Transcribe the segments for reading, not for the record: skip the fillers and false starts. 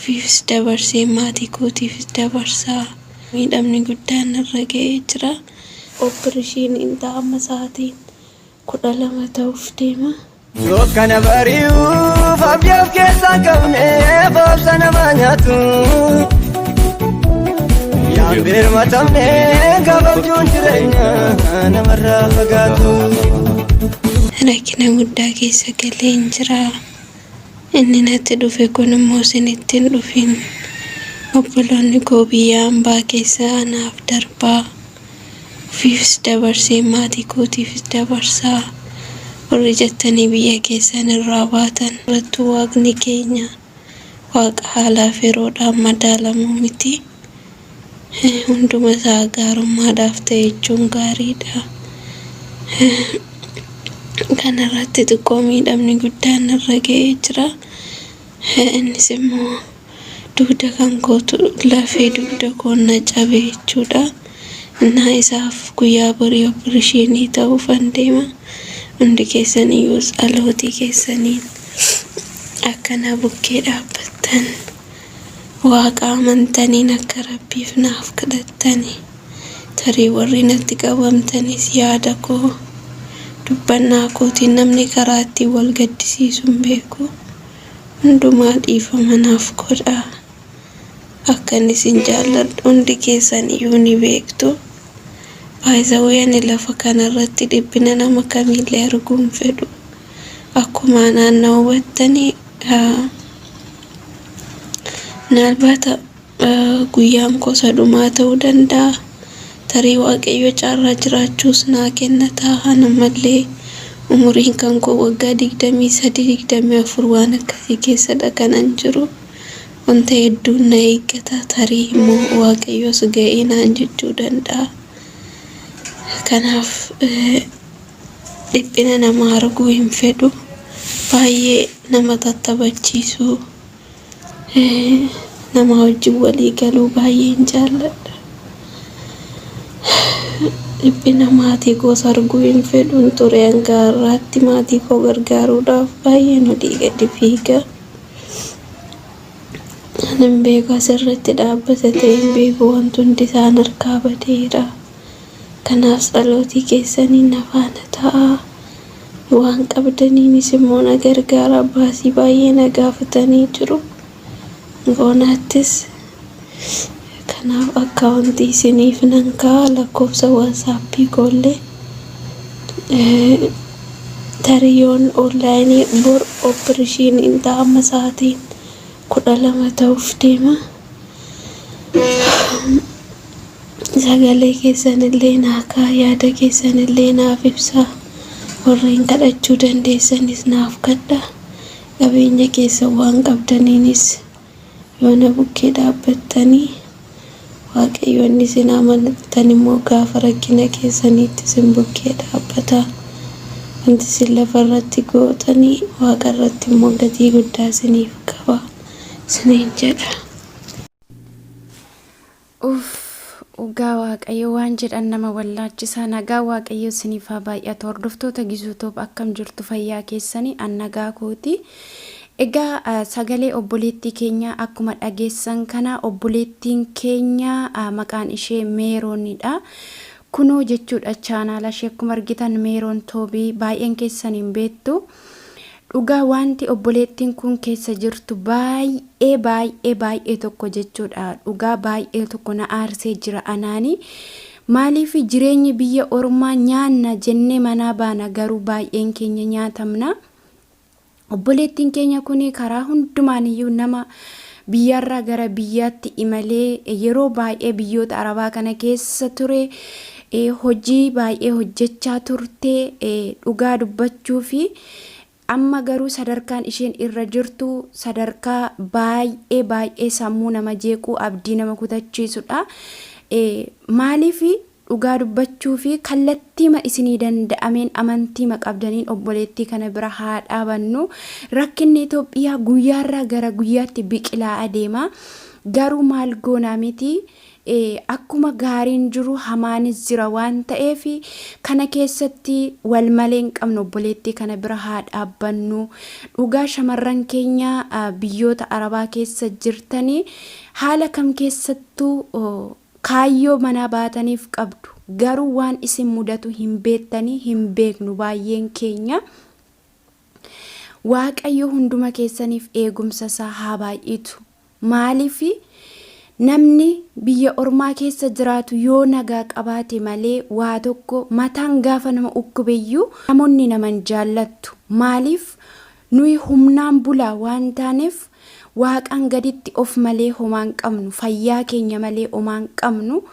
ofiifis dabarsee maatii kootiifis dabarsaa. Miidhamni guddaan irra ga'ee jira. Ooppereeshiniin amma sa'aatiin 12 ta'uuf deema. Kana bari'uuf abdii of keessaa qabne boobsa nama nyaatu. Yaan birmatamne gabaabjuun jireenya namarraa fagaatu. Rakkina guddaa keessa galee jira. Inni natti dhufe kun immoo isinitti hin dhufin. Obboloonni koo biyya hambaa keessa anaaf darbaa. Ofiifis dabarsee maatii kootiifis dabarsaa. Warri jettanii biyya keessan irraa baatan irrattuu waaqni keenya waaqa haalaaf yeroodhaan madaalamu miti. Hunduma isaa gaarummaadhaaf ta'e jechuun gaariidha. Kana irratti xiqqoo miidhamni guddaan irra ga'ee jira. Innis immoo dugda kan kootu lafee dugda koo na cabe jechuudha. Innaa isaaf guyyaa borii ooppereeshinii ta'uufan deema. Hundi keessaniyyuu dhalootii keessaniin akkana bukkee dhaabbattan waaqa amantaniin akka rabbiif naaf kadhattani. Tarii warri natti qabamtanis yaada koo dubbannaa kootiin namni karaa ittiin wal gaddisiisuun beeku. Hundumaa dhiifama naaf godhaa. Akkan isin jaalladhu hundi keessaniyyuu ni beektu. Baay'isawwan lafa kanarratti dhibbina nama kamillee arguun fedhu. Akkuma naannoo hubattanii naalbaata guyyaan kosa dhumaa ta'uu danda'a. Tarii waaqayyo caarraa jiraachuus naa kennataa. Namallee umuriin kan koo waggaa 23-24 waan akkasii keessadha kanan jiru. Wanta hedduun na eeggata. Tarii immoo waaqayyos ga'ee naan jechuu danda'a. Kanaaf dhiphina nama arguu hin fedhu. Baay'ee nama tattabachiisu. Nama wajjin walii galuu baay'een jaalladha. Dhiphina maatii koos arguu hin fedhu. Ture hanga har'aatti maatii koo gargaaruudhaaf baay'een olii gadi fiiga. Anan beeku asirratti dhaabbata ta'e hin beeku wanti hundi isaan harkaa badeera. Kanaaf dhalootii keessanii na faana ta'a. Waan qabdaniinis immoo na gargaara. Baasii baay'ee na gaafatanii jiru. Goonaattis kanaaf akkaawuntii isiniif nan ka'a. Lakkoofsa waatsaappii koollee tariyoon onlaayinii bor ooppereeshiniin amma sa'aatiin 12 ta'uuf deema. Sagalee keessanillee naa ka'a. Yaada keessanillee naaf ibsaa. Warreen kadhachuu dandeessanis naaf kadhaa. Qabeenya keessa waan qabdaniinis yoo na bukkee dhaabbattanii waaqayyoon isin amanattan immoo gaafa rakkina keessaniitti isin bukkee dhaabbata. Wanti isin lafarratti gootanii waaqa irratti immoo gatii guddaa isiniif qaba isiniin jedha. Ugaa waaqayyo waan jedhan nama wallaachisaa. Nagaa waaqayyo isiniif haa baay'atu. Hordoftoota Gizuu akkam jirtu fayyaa keessanii an nagaa kooti. Egaa sagalee obboleettii keenya akkuma dhageessan kana obboleettiin keenya maqaan ishee Meeroonidha. Kunoo jechuudha chaanaala ishee akkuma argitan Meeroon Toobii baay'een keessaniin beektu. Dhugaa wanti obboleettiin kun keessa jirtu baay'ee tokko jechuudha. Dhugaa baay'ee tokko na aarsee jira anaani. Maaliif jireenyi biyya ormaa nyaanna jennee manaa baana garuu baay'een keenya nyaatamna. Obboleettiin keenya kuni karaa hundumaaniyyuu nama biyyarraa gara biyyaatti imalee yeroo baay'ee biyyoota Arabaa kana keessa ture. Hojii baay'ee hojjechaa turte. Dhugaa dubbachuu fi amma garuu sadarkaan isheen irra jirtu sadarkaa baay'ee sammuu nama jeequu abdii nama kutachiisudha. Maaliif dhugaa dubbachuu fi kallattiima isinii danda'ameen amantiima qabdaniin obboleettii kana bira haa dhaabannu. Rakkinni Itoophiyaa guyyaarraa gara guyyaatti biqilaa adeema. Garuu maal goonaa miti akkuma gaariin jiru hamaanis jira waan ta'eef kana keessatti wal malee hin qabnu obboleettii kana bira haa dhaabbannu. Dhugaa shamarran keenya biyyoota arabaa keessa jirtanii haala kam keessattuu kaayyoo manaa baataniif qabdu. Garuu waan isin mudatu hin beektanii hin beeknu baay'een keenya. Waaqayyo hunduma keessaniif eegumsa isaa haa baay'itu. Maaliif namni biyya ormaa keessa jiraatu yoo nagaa qabaate malee waa tokko mataan gaafa nama ukkubeyyuu namoonni naman jaallattu. Maaliif nuyi humnaan bulaa waan taaneef waaqan gaditti of malee homaan qabnu, fayyaa keenya malee homaan qabnu.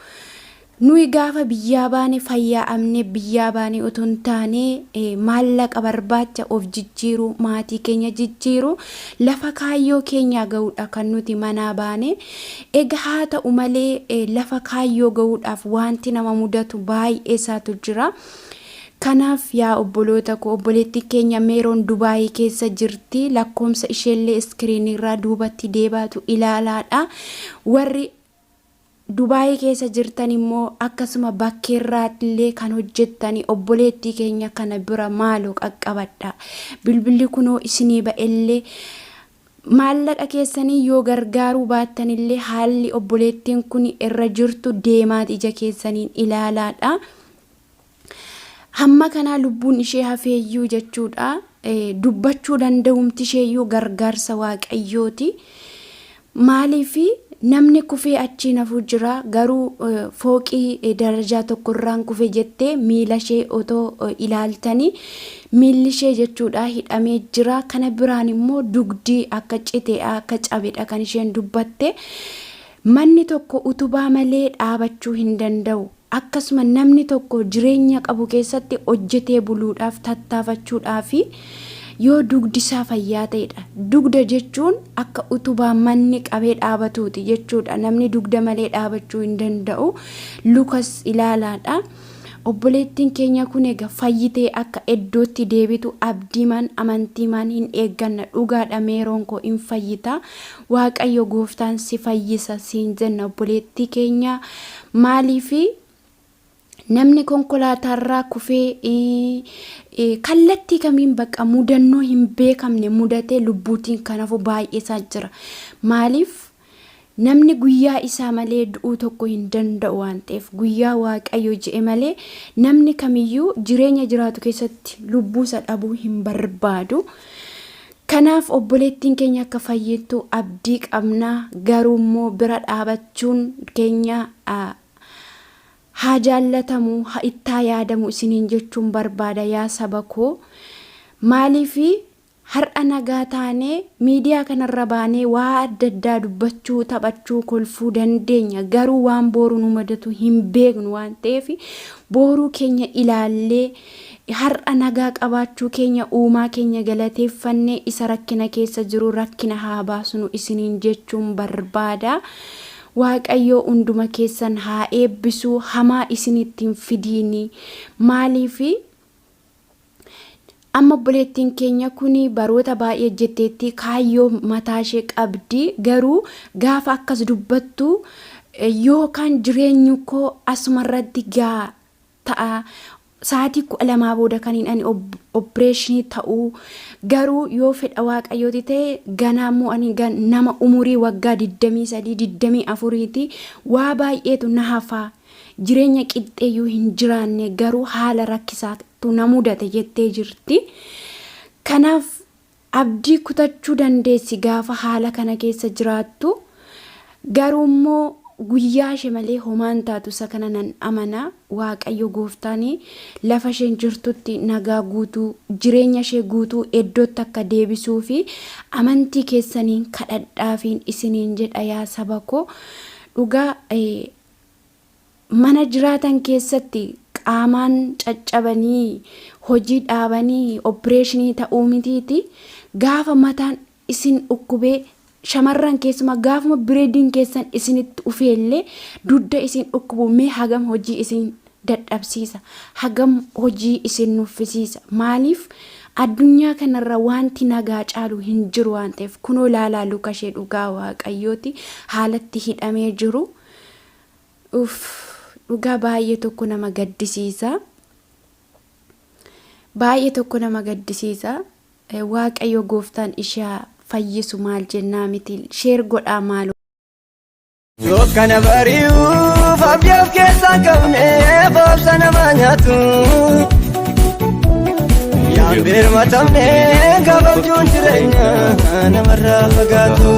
Nuyi gaafa biyyaa baane fayyaa amne biyyaa baane otoo hin taane maallaqa barbaacha of jijjiiru, maatii keenya jijjiiru, lafa kaayyoo keenya ga'uudha kan nuti manaa baane. Egaa haa ta'u malee lafa kaayyoo ga'uudhaaf wanti nama mudatu baay'ee isaatu jira. Kanaaf yaa obboloota koo obboleettii keenya Meeroon Dubaayii keessa jirti. Lakkoomsa isheellee iskiriinirraa duubatti deebaatu ilaalaadha. Warri Dubaayii keessa jirtan immoo akkasuma bakkeerraatillee kan hojjettanii obboleettii keenya kana bira maaloo qaqqabadha. Bilbilli kunoo isinii ba'ellee maallaqa keessanii yoo gargaaruu baattanillee haalli obboleettiin kun irra jirtu deemaat ija keessaniin ilaalaadha. Hamma kanaa lubbuun ishee hafeeyyuu jechuudha. Dubbachuu danda'umti isheeyyuu gargaarsa waaqayyooti. Maaliif namni kufee achi nafuu jira. Garuu fooqii darajaa tokkorraan kufee jettee miila ishee otoo ilaaltanii miilli ishee jechuudha hidhamee jira. Kana biraan immoo dugdii akka citee akka cabedha kan isheen dubbatte. Manni tokko utubaa malee dhaabachuu hin danda'u. Akkasuma namni tokko jireenya qabu keessatti hojjetee buluudhaaf tattaafachuudhaaf yoo dugdi isaa fayyaa ta'edha. Dugda jechuun akka utubaa manni qabee dhaabatuuti jechuudha. Namni dugda malee dhaabachuu hin danda'u. Lukas ilaalaadha. Obboleettiin keenya kun egaa fayyitee akka iddootti deebitu abdiimaan amantiimaan hin eegganna. Dhugaadha Meeroon koo hin fayyita. Waaqayyo gooftaan si fayyisa siin jenna obboleettii keenya. Maaliifi namni konkolaatarraa kufee kallattii kamiin bakka mudannoo hin beekamne mudatee lubbuutiin kanaafuu baay'eesaa jira. Maaliif namni guyyaa isaa malee du'uu tokko hin danda'u waan ta'eef guyyaa waaqayyo je'e malee namni kamiyyuu jireenya jiraatu keessatti lubbuusa dhabuu hin barbaadu. Kanaaf obboleettiin keenya akka fayyittu abdii qabna. Garuu immoo bira dhaabachuun keenya haa jaallatamu haa ittaa yaadamu isiniin jechuun barbaada yaa saba koo. Maaliifi har'a nagaa taanee miidiyaa kanarra baanee waa adda addaa dubbachuu taphachuu kolfuu dandeenya. Garuu waan boru nu mudatu hin beeknu waan ta'eef boruu keenya ilaallee har'a nagaa qabaachuu keenya uumaa keenya galateeffannee isa rakkina keessa jiru rakkina haa baasnu isiniin jechuun barbaada. Waaqayyo hunduma keessan haa eebbisu hamaa isinittiin fidiini. Maaliifi amma obboleettiin keenya kuni baroota baay'ee jetteetti kaayyoo mataa ishee qabdi. Garuu gaafa akkas dubbattu yookaan jireenyu koo asumarratti gaa ta'a sa'aatii 12 booda kan ani opereeshinii ta'uu. Garuu yoo fedha waaqayyooti ta'e ganaamoo ani nama umurii waggaa 23-24ti waa baay'eetu na hafa. Jireenya qixxeeyyuu hin jiraanne garuu haala rakkisaatu na mudate jettee jirti. Kanaaf abdii kutachuu dandeessi gaafa haala kana keessa jiraattu. Garuu immoo guyyaa ishee malee homaan taatu isa kana nan amana. Waaqayyo gooftaanii lafa isheen jirtutti nagaa guutuu jireenya ishee guutuu iddootti akka deebisuu fi amantii keessaniin kadhadhaafiin isiniin jedha yaa saba koo. Dhugaa mana jiraatan keessatti qaamaan caccabanii hojii dhaabanii opereeshinii ta'uu mitiiti. Gaafa mataan isin dhukkubee shamarran keessuma gaafuma bireediin keessan isinitti ufeellee dudda isin dhukkubu mee hagam hojii isin dadhabsiisa, hagam hojii isin nuffisiisa. Maaliif addunyaa kanarra wanti nagaa caalu hin jiru waan ta'eef kunoo laalaa luka ishee dhugaa waaqayyooti haalatti hidhamee jiru. dhugaa baay'ee tokko nama gaddisiisa. Baay'ee tokko nama gaddisiisa. Waaqayyo gooftaan ishee fayyisu maal jennaa miti. Sheer godhaa maal. Dukkana bari'uuf abdii of keessaa qabne boobsa nama nyaatu. Yaan birmatamne gabaabjuun jireenya namarraa fagaatu.